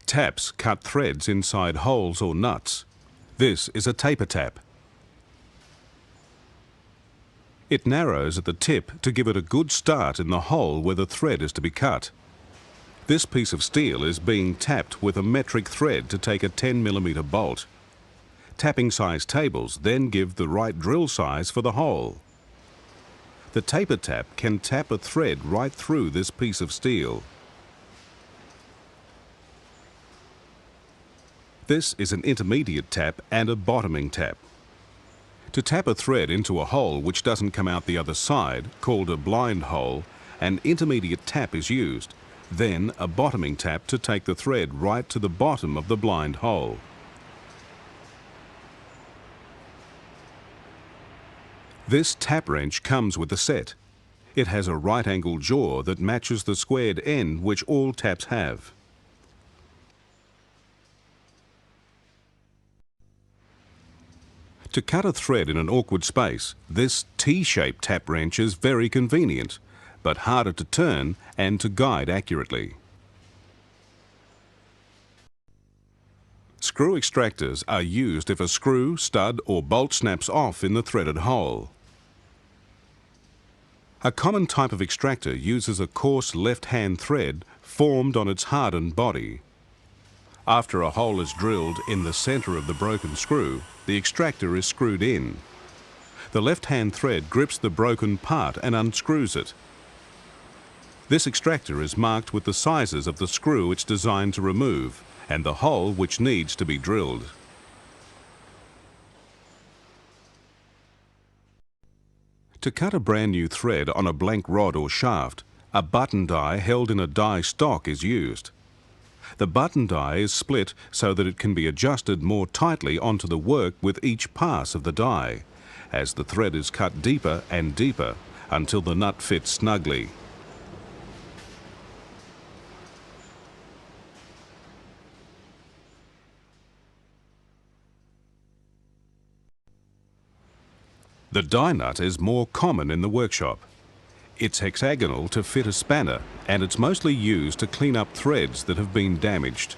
Taps cut threads inside holes or nuts. This is a taper tap. It narrows at the tip to give it a good start in the hole where the thread is to be cut. This piece of steel is being tapped with a metric thread to take a 10mm bolt. Tapping size tables then give the right drill size for the hole. The taper tap can tap a thread right through this piece of steel. This is an intermediate tap and a bottoming tap. To tap a thread into a hole which doesn't come out the other side, called a blind hole, an intermediate tap is used, then a bottoming tap to take the thread right to the bottom of the blind hole. This tap wrench comes with a set. It has a right-angled jaw that matches the squared end which all taps have. To cut a thread in an awkward space, this T-shaped tap wrench is very convenient, but harder to turn and to guide accurately. Screw extractors are used if a screw, stud or bolt snaps off in the threaded hole. A common type of extractor uses a coarse left-hand thread formed on its hardened body. After a hole is drilled in the center of the broken screw, the extractor is screwed in. The left-hand thread grips the broken part and unscrews it. This extractor is marked with the sizes of the screw it's designed to remove and the hole which needs to be drilled. To cut a brand new thread on a blank rod or shaft, a button die held in a die stock is used. The button die is split so that it can be adjusted more tightly onto the work with each pass of the die, as the thread is cut deeper and deeper until the nut fits snugly. The die nut is more common in the workshop. It's hexagonal to fit a spanner, and it's mostly used to clean up threads that have been damaged.